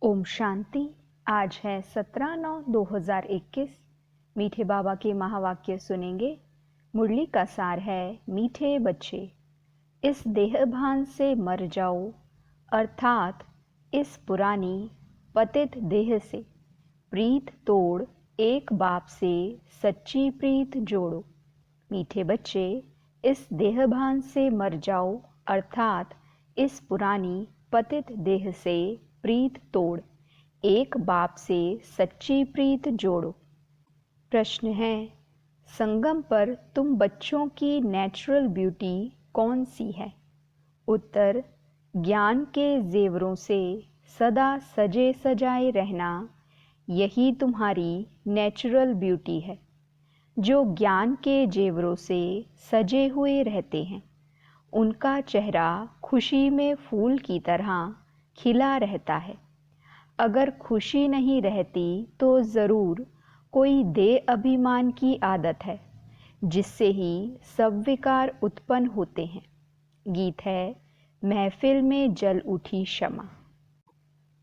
ओम शांति। आज है 17/9/2021। मीठे बाबा के महावाक्य सुनेंगे। मुरली का सार है, मीठे बच्चे, इस देहभान से मर जाओ, अर्थात इस पुरानी पतित देह से प्रीत तोड़ एक बाप से सच्ची प्रीत जोड़ो। मीठे बच्चे, इस देहभान से मर जाओ, अर्थात इस पुरानी पतित देह से प्रीत तोड़ एक बाप से सच्ची प्रीत जोड़ो। प्रश्न है, संगम पर तुम बच्चों की नेचुरल ब्यूटी कौन सी है? उत्तर, ज्ञान के जेवरों से सदा सजे सजाए रहना, यही तुम्हारी नेचुरल ब्यूटी है। जो ज्ञान के जेवरों से सजे हुए रहते हैं, उनका चेहरा खुशी में फूल की तरह खिला रहता है। अगर खुशी नहीं रहती तो ज़रूर कोई देह अभिमान की आदत है, जिससे ही सब विकार उत्पन्न होते हैं। गीत है, महफिल में जल उठी क्षमा।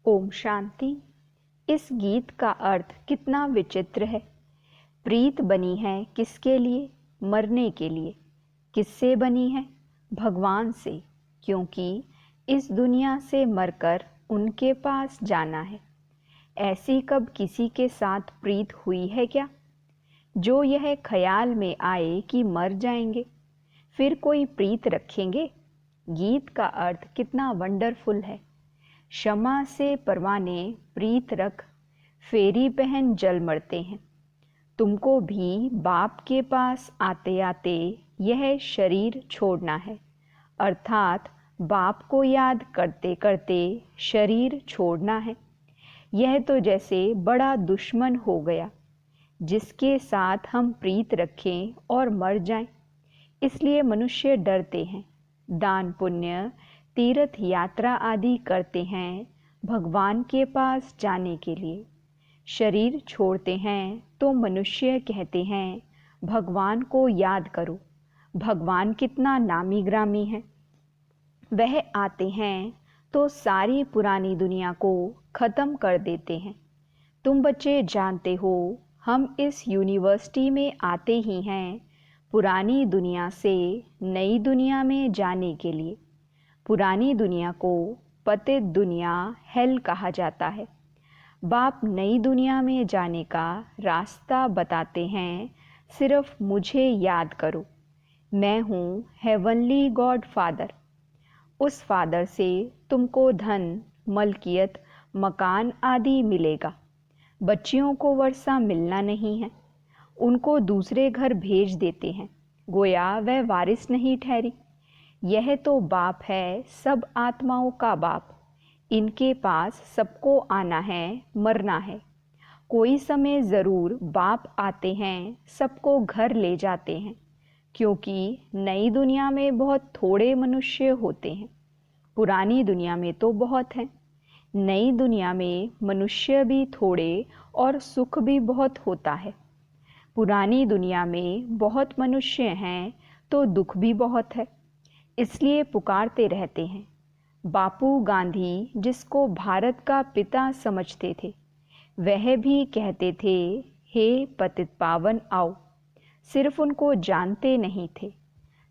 ओम शांति। इस गीत का अर्थ कितना विचित्र है। प्रीत बनी है किसके लिए? मरने के लिए। किससे बनी है? भगवान से, क्योंकि इस दुनिया से मरकर उनके पास जाना है। ऐसी कब किसी के साथ प्रीत हुई है क्या? जो यह ख्याल में आए कि मर जाएंगे, फिर कोई प्रीत रखेंगे? गीत का अर्थ कितना वंडरफुल है। क्षमा से परवाने प्रीत रख, फेरी पहन जल मरते हैं। तुमको भी बाप के पास आते आते यह शरीर छोड़ना है, अर्थात बाप को याद करते करते शरीर छोड़ना है। यह तो जैसे बड़ा दुश्मन हो गया, जिसके साथ हम प्रीत रखें और मर जाएं। इसलिए मनुष्य डरते हैं, दान पुण्य तीर्थ यात्रा आदि करते हैं भगवान के पास जाने के लिए। शरीर छोड़ते हैं तो मनुष्य कहते हैं, भगवान को याद करो। भगवान कितना नामी ग्रामी है। वह आते हैं तो सारी पुरानी दुनिया को ख़त्म कर देते हैं। तुम बच्चे जानते हो, हम इस यूनिवर्सिटी में आते ही हैं पुरानी दुनिया से नई दुनिया में जाने के लिए। पुरानी दुनिया को पतित दुनिया, हेल कहा जाता है। बाप नई दुनिया में जाने का रास्ता बताते हैं, सिर्फ मुझे याद करो। मैं हूँ हेवनली गॉड फादर। उस फादर से तुमको धन, मलकियत, मकान आदि मिलेगा। बच्चियों को वर्षा मिलना नहीं है, उनको दूसरे घर भेज देते हैं, गोया वह वारिस नहीं ठहरी। यह तो बाप है, सब आत्माओं का बाप। इनके पास सबको आना है, मरना है। कोई समय ज़रूर बाप आते हैं, सबको घर ले जाते हैं, क्योंकि नई दुनिया में बहुत थोड़े मनुष्य होते हैं। पुरानी दुनिया में तो बहुत हैं। नई दुनिया में मनुष्य भी थोड़े और सुख भी बहुत होता है। पुरानी दुनिया में बहुत मनुष्य हैं तो दुख भी बहुत है, इसलिए पुकारते रहते हैं। बापू गांधी, जिसको भारत का पिता समझते थे, वह भी कहते थे, हे पतित पावन आओ। सिर्फ उनको जानते नहीं थे,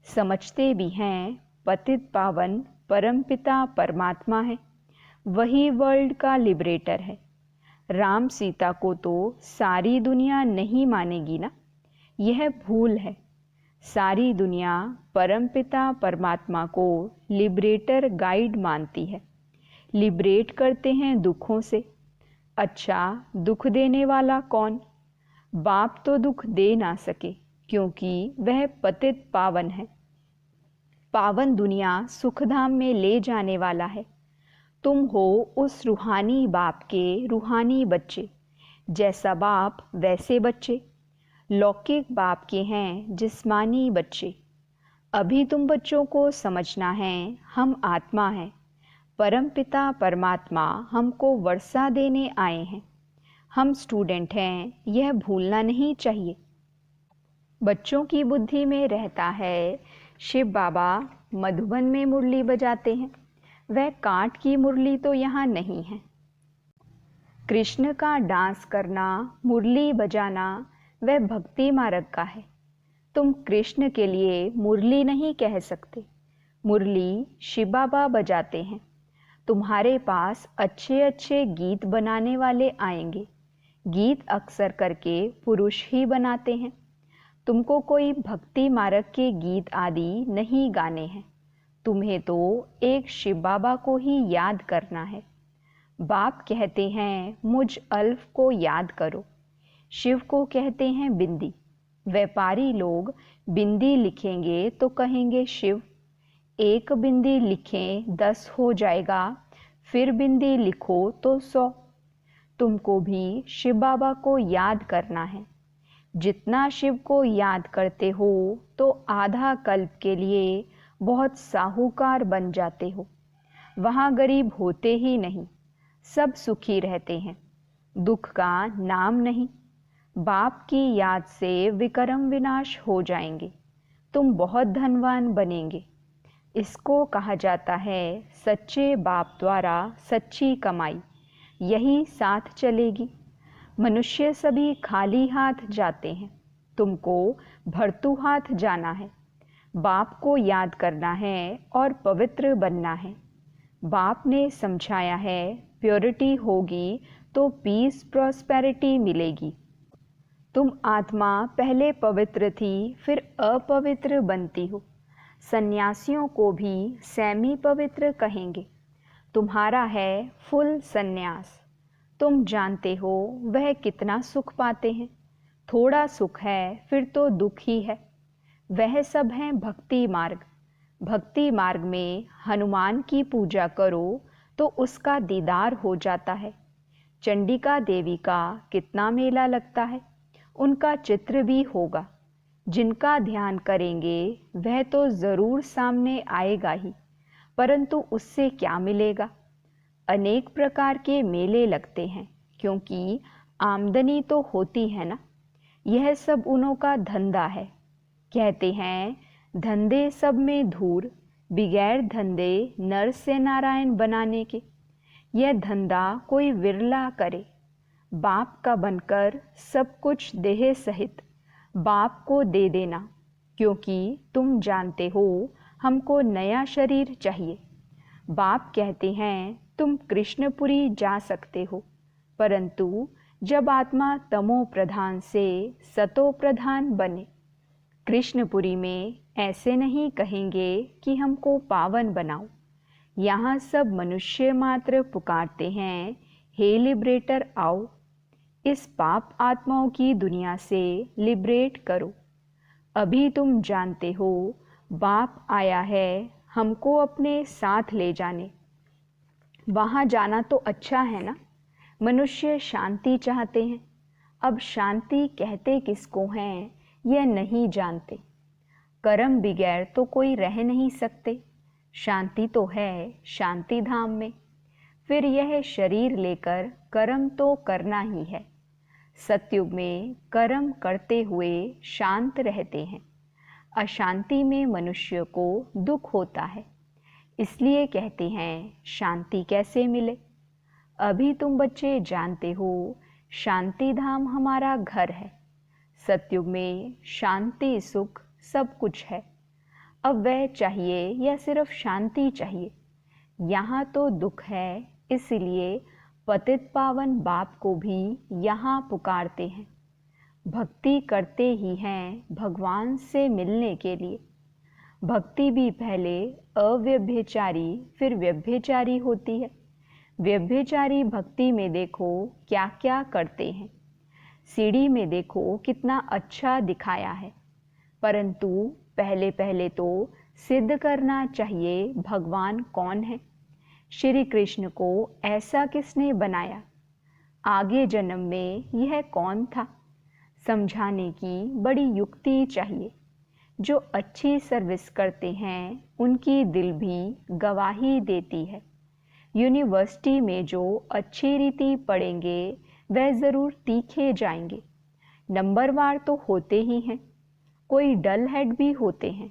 समझते भी हैं। पतित पावन परमपिता परमात्मा है, वही वर्ल्ड का लिबरेटर है। राम सीता को तो सारी दुनिया नहीं मानेगी ना, यह भूल है। सारी दुनिया परमपिता परमात्मा को लिबरेटर गाइड मानती है। लिबरेट करते हैं दुखों से। अच्छा, दुख देने वाला कौन? बाप तो दुख दे ना सके, क्योंकि वह पतित पावन है। पावन दुनिया सुखधाम में ले जाने वाला है। तुम हो उस रूहानी बाप के रूहानी बच्चे। जैसा बाप वैसे बच्चे। लौकिक बाप के हैं जिस्मानी बच्चे। अभी तुम बच्चों को समझना है, हम आत्मा हैं। परमपिता परमात्मा हमको वर्षा देने आए हैं। हम स्टूडेंट हैं, यह भूलना नहीं चाहिए। बच्चों की बुद्धि में रहता है, शिव बाबा मधुबन में मुरली बजाते हैं, वह कांट की मुरली तो यहाँ नहीं है। कृष्ण का डांस करना, मुरली बजाना वह भक्ति मार्ग का है। तुम कृष्ण के लिए मुरली नहीं कह सकते। मुरली शिव बाबा बजाते हैं। तुम्हारे पास अच्छे अच्छे गीत बनाने वाले आएंगे। गीत अक्सर करके पुरुष ही बनाते हैं। तुमको कोई भक्ति मार्ग के गीत आदि नहीं गाने हैं। तुम्हें तो एक शिव बाबा को ही याद करना है। बाप कहते हैं मुझ अल्फ को याद करो। शिव को कहते हैं बिंदी। व्यापारी लोग बिंदी लिखेंगे तो कहेंगे शिव। एक बिंदी लिखें 10 हो जाएगा, फिर बिंदी लिखो तो 100। तुमको भी शिव बाबा को याद करना है। जितना शिव को याद करते हो तो आधा कल्प के लिए बहुत साहूकार बन जाते हो। वहाँ गरीब होते ही नहीं, सब सुखी रहते हैं। दुख का नाम नहीं। बाप की याद से विक्रम विनाश हो जाएंगे। तुम बहुत धनवान बनेंगे। इसको कहा जाता है सच्चे बाप द्वारा सच्ची कमाई। यही साथ चलेगी। मनुष्य सभी खाली हाथ जाते हैं। तुमको भरतू हाथ जाना है। बाप को याद करना है और पवित्र बनना है। बाप ने समझाया है प्योरिटी होगी तो पीस प्रॉस्पेरिटी मिलेगी। तुम आत्मा पहले पवित्र थी, फिर अपवित्र बनती हो। सन्यासियों को भी सेमी पवित्र कहेंगे। तुम्हारा है फुल सन्यास। तुम जानते हो वह कितना सुख पाते हैं। थोड़ा सुख है फिर तो दुख ही है। वह सब है भक्ति मार्ग। भक्ति मार्ग में हनुमान की पूजा करो तो उसका दीदार हो जाता है। चंडिका देवी का कितना मेला लगता है, उनका चित्र भी होगा। जिनका ध्यान करेंगे वह तो जरूर सामने आएगा ही, परंतु उससे क्या मिलेगा। अनेक प्रकार के मेले लगते हैं क्योंकि आमदनी तो होती है ना। यह सब उन्हों का धंधा है। कहते हैं धंधे सब में धूर, बिगैर धंधे नर से नारायण बनाने के। यह धंधा कोई विरला करे। बाप का बनकर सब कुछ देह सहित बाप को दे देना, क्योंकि तुम जानते हो हमको नया शरीर चाहिए। बाप कहते हैं तुम कृष्णपुरी जा सकते हो, परंतु जब आत्मा तमो प्रधान से सतो प्रधान बने। कृष्णपुरी में ऐसे नहीं कहेंगे कि हमको पावन बनाओ। यहाँ सब मनुष्य मात्र पुकारते हैं हे लिबरेटर आओ, इस पाप आत्माओं की दुनिया से लिबरेट करो। अभी तुम जानते हो बाप आया है हमको अपने साथ ले जाने। वहाँ जाना तो अच्छा है ना। मनुष्य शांति चाहते हैं। अब शांति कहते किसको हैं यह नहीं जानते। कर्म बगैर तो कोई रह नहीं सकते। शांति तो है शांति धाम में। फिर यह शरीर लेकर कर्म तो करना ही है। सतयुग में कर्म करते हुए शांत रहते हैं। अशांति में मनुष्य को दुख होता है। इसलिए कहते हैं शांति कैसे मिले। अभी तुम बच्चे जानते हो शांति धाम हमारा घर है। सतयुग में शांति सुख सब कुछ है। अब वह चाहिए या सिर्फ शांति चाहिए। यहाँ तो दुख है, इसलिए पतित पावन बाप को भी यहाँ पुकारते हैं। भक्ति करते ही हैं भगवान से मिलने के लिए। भक्ति भी पहले अव्यभिचारी फिर व्यभिचारी होती है। व्यभिचारी भक्ति में देखो क्या क्या करते हैं। सीढ़ी में देखो कितना अच्छा दिखाया है, परंतु पहले पहले तो सिद्ध करना चाहिए भगवान कौन है। श्री कृष्ण को ऐसा किसने बनाया, आगे जन्म में यह कौन था। समझाने की बड़ी युक्ति चाहिए। जो अच्छी सर्विस करते हैं उनकी दिल भी गवाही देती है। यूनिवर्सिटी में जो अच्छी रीति पढ़ेंगे वह ज़रूर तीखे जाएंगे। नंबरवार तो होते ही हैं, कोई डल हेड भी होते हैं।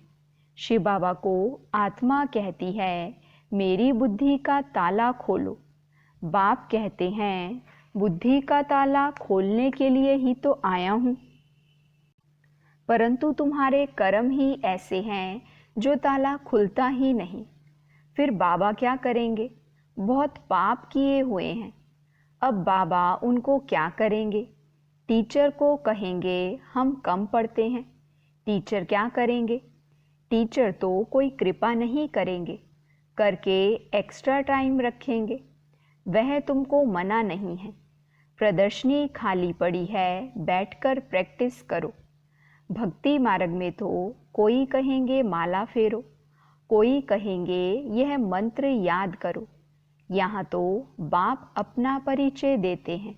शिव बाबा को आत्मा कहती है मेरी बुद्धि का ताला खोलो। बाप कहते हैं बुद्धि का ताला खोलने के लिए ही तो आया हूँ, परंतु तुम्हारे कर्म ही ऐसे हैं जो ताला खुलता ही नहीं। फिर बाबा क्या करेंगे? बहुत पाप किए हुए हैं। अब बाबा उनको क्या करेंगे? टीचर को कहेंगे हम कम पढ़ते हैं। टीचर क्या करेंगे? टीचर तो कोई कृपा नहीं करेंगे, करके एक्स्ट्रा टाइम रखेंगे। वह तुमको मना नहीं है। प्रदर्शनी खाली पड़ी है, बैठकर प्रैक्टिस करो। भक्ति मार्ग में तो कोई कहेंगे माला फेरो, कोई कहेंगे यह मंत्र याद करो। यहाँ तो बाप अपना परिचय देते हैं।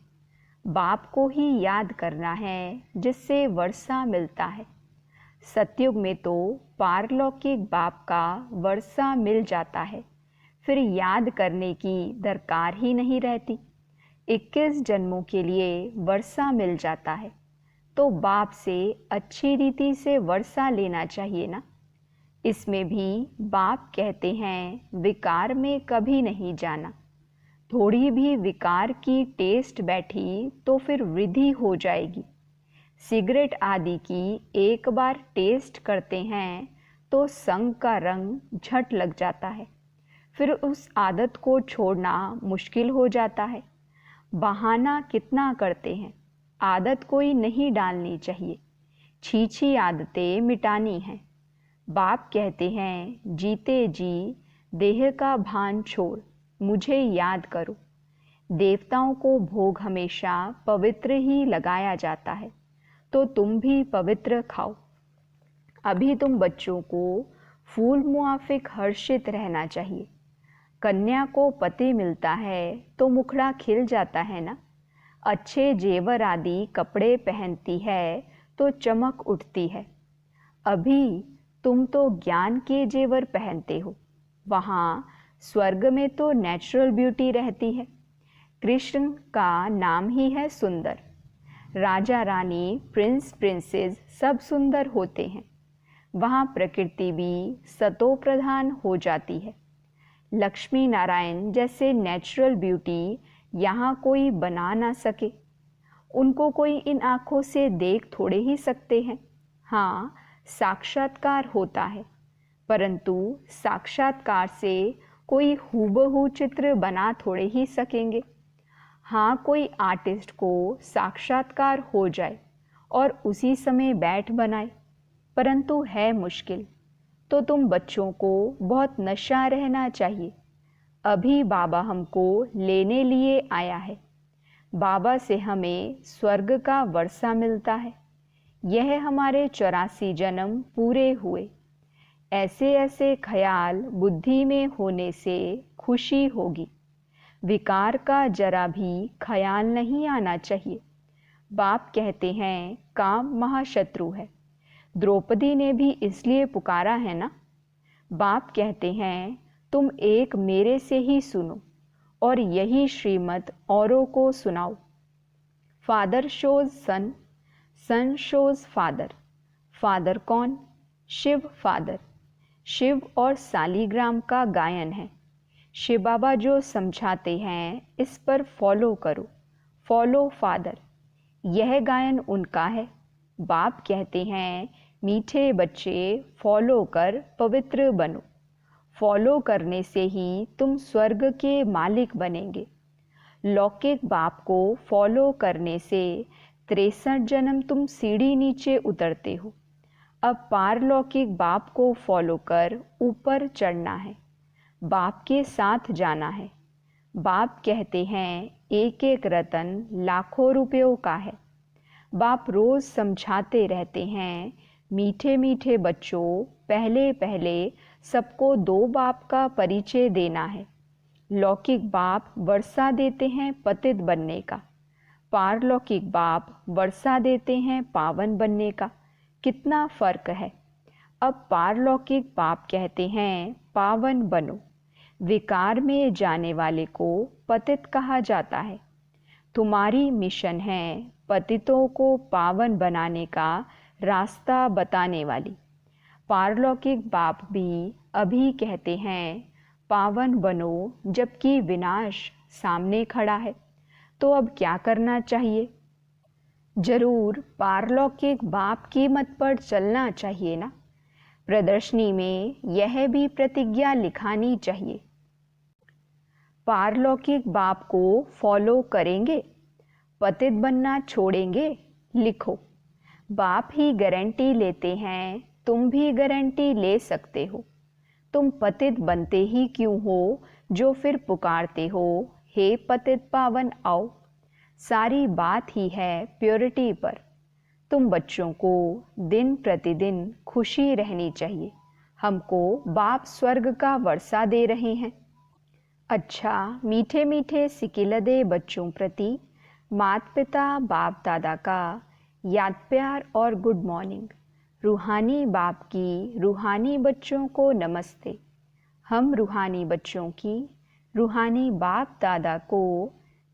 बाप को ही याद करना है जिससे वर्षा मिलता है। सतयुग में तो पारलौकिक बाप का वर्षा मिल जाता है, फिर याद करने की दरकार ही नहीं रहती। 21 जन्मों के लिए वर्षा मिल जाता है, तो बाप से अच्छी रीति से वर्षा लेना चाहिए ना। इसमें भी बाप कहते हैं विकार में कभी नहीं जाना। थोड़ी भी विकार की टेस्ट बैठी तो फिर वृद्धि हो जाएगी। सिगरेट आदि की एक बार टेस्ट करते हैं तो संग का रंग झट लग जाता है, फिर उस आदत को छोड़ना मुश्किल हो जाता है। बहाना कितना करते हैं, आदत कोई नहीं डालनी चाहिए, छी आदतें मिटानी हैं। बाप कहते हैं जीते जी देह का भान छोड़ मुझे याद करो। देवताओं को भोग हमेशा पवित्र ही लगाया जाता है, तो तुम भी पवित्र खाओ। अभी तुम बच्चों को फूल मुआफिक हर्षित रहना चाहिए। कन्या को पति मिलता है तो मुखड़ा खिल जाता है ना। अच्छे जेवर आदि कपड़े पहनती है तो चमक उठती है। अभी तुम तो ज्ञान के जेवर पहनते हो, वहाँ स्वर्ग में तो नेचुरल ब्यूटी रहती है। कृष्ण का नाम ही है सुंदर। राजा रानी, प्रिंस प्रिंसेस सब सुंदर होते हैं। वहाँ प्रकृति भी सतो प्रधान हो जाती है। लक्ष्मी नारायण जैसे नेचुरल ब्यूटी यहाँ कोई बना ना सके। उनको कोई इन आँखों से देख थोड़े ही सकते हैं। हाँ, साक्षात्कार होता है, परंतु साक्षात्कार से कोई हूबहू चित्र बना थोड़े ही सकेंगे। हाँ, कोई आर्टिस्ट को साक्षात्कार हो जाए और उसी समय बैठ बनाए, परंतु है मुश्किल। तो तुम बच्चों को बहुत नशा रहना चाहिए। अभी बाबा हमको लेने लिए आया है। बाबा से हमें स्वर्ग का वर्षा मिलता है। यह हमारे 84 जन्म पूरे हुए। ऐसे ऐसे ख्याल बुद्धि में होने से खुशी होगी। विकार का जरा भी ख्याल नहीं आना चाहिए। बाप कहते हैं काम महाशत्रु है। द्रौपदी ने भी इसलिए पुकारा है ना। बाप कहते हैं तुम एक मेरे से ही सुनो और यही श्रीमत औरों को सुनाओ। फादर शोज सन, सन शोज फादर। फादर कौन? शिव फादर। शिव और सालीग्राम का गायन है। शिव बाबा जो समझाते हैं इस पर फॉलो करो। फॉलो फादर, यह गायन उनका है। बाप कहते हैं मीठे बच्चे फॉलो कर पवित्र बनो। फॉलो करने से ही तुम स्वर्ग के मालिक बनेंगे। लौकिक बाप को फॉलो करने से 63 जन्म तुम सीढ़ी नीचे उतरते हो। अब पारलौकिक बाप को फॉलो कर ऊपर चढ़ना है, बाप के साथ जाना है। बाप कहते हैं एक एक रतन लाखों रुपयों का है। बाप रोज समझाते रहते हैं मीठे मीठे बच्चों, पहले पहले सबको दो बाप का परिचय देना है। लौकिक बाप वर्षा देते हैं पतित बनने का, पारलौकिक बाप वर्षा देते हैं पावन बनने का। कितना फर्क है। अब पारलौकिक बाप कहते हैं पावन बनो। विकार में जाने वाले को पतित कहा जाता है। तुम्हारी मिशन है पतितों को पावन बनाने का रास्ता बताने वाली। पारलौकिक बाप भी अभी कहते हैं पावन बनो, जबकि विनाश सामने खड़ा है। तो अब क्या करना चाहिए? जरूर पारलौकिक बाप की मत पर चलना चाहिए ना। प्रदर्शनी में यह भी प्रतिज्ञा लिखानी चाहिए। पारलौकिक बाप को फॉलो करेंगे, पतित बनना छोड़ेंगे। लिखो, बाप ही गारंटी लेते हैं, तुम भी गारंटी ले सकते हो। तुम पतित बनते ही क्यों हो जो फिर पुकारते हो, हे पतित पावन आओ। सारी बात ही है प्योरिटी पर। तुम बच्चों को दिन प्रतिदिन खुशी रहनी चाहिए। हमको बाप स्वर्ग का वर्षा दे रहे हैं। अच्छा, मीठे मीठे सिकिलदे बच्चों प्रति माता पिता बाप दादा का याद प्यार और गुड मॉर्निंग। रूहानी बाप की रूहानी बच्चों को नमस्ते। हम रूहानी बच्चों की रूहानी बाप दादा को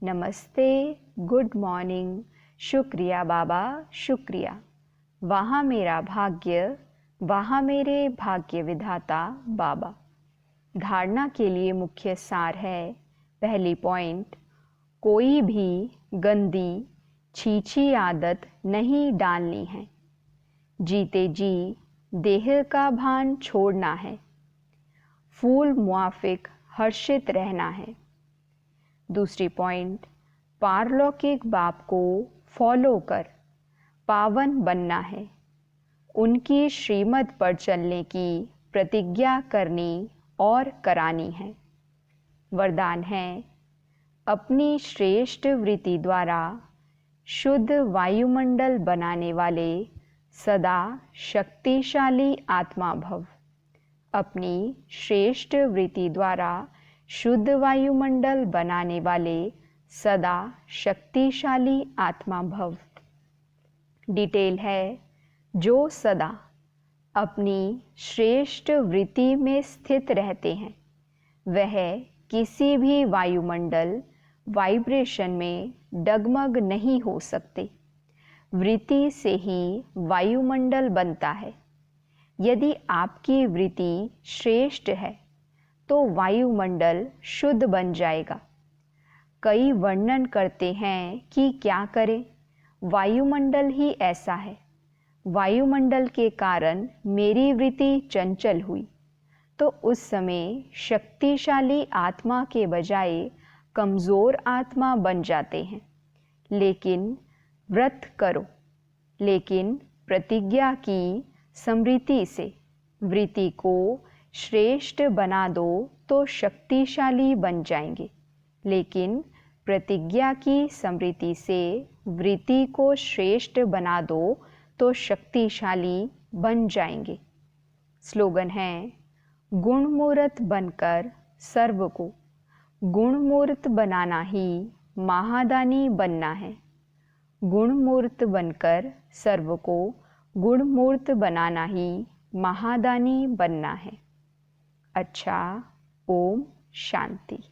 नमस्ते, गुड मॉर्निंग, शुक्रिया बाबा, शुक्रिया। वहाँ मेरा भाग्य, वहाँ मेरे भाग्य विधाता बाबा। धारणा के लिए मुख्य सार है। पहली पॉइंट, कोई भी गंदी छीछी आदत नहीं डालनी है। जीते जी देह का भान छोड़ना है। फूल मुआफिक हर्षित रहना है। दूसरी पॉइंट, पारलौकिक बाप को फॉलो कर पावन बनना है। उनकी श्रीमत पर चलने की प्रतिज्ञा करनी और करानी है। वरदान है, अपनी श्रेष्ठ वृत्ति द्वारा शुद्ध वायुमंडल बनाने वाले सदा शक्तिशाली आत्मा भव। अपनी श्रेष्ठ वृत्ति द्वारा शुद्ध वायुमंडल बनाने वाले सदा शक्तिशाली आत्मा भव। डिटेल है, जो सदा अपनी श्रेष्ठ वृत्ति में स्थित रहते हैं वह किसी भी वायुमंडल वाइब्रेशन में डगमग नहीं हो सकते। वृत्ति से ही वायुमंडल बनता है। यदि आपकी वृत्ति श्रेष्ठ है तो वायुमंडल शुद्ध बन जाएगा। कई वर्णन करते हैं कि क्या करें, वायुमंडल ही ऐसा है। वायुमंडल के कारण मेरी वृत्ति चंचल हुई, तो उस समय शक्तिशाली आत्मा के बजाय कमज़ोर आत्मा बन जाते हैं। लेकिन व्रत करो, लेकिन प्रतिज्ञा की स्मृति से वृत्ति को श्रेष्ठ बना दो तो शक्तिशाली बन जाएंगे। लेकिन प्रतिज्ञा की स्मृति से वृत्ति को श्रेष्ठ बना दो तो शक्तिशाली बन जाएंगे। स्लोगन है, गुणमूर्त बनकर सर्व को गुणमूर्त बनाना ही महादानी बनना है। गुणमूर्त बनकर सर्व को गुणमूर्त बनाना ही महादानी बनना है। अच्छा, ओम शांति।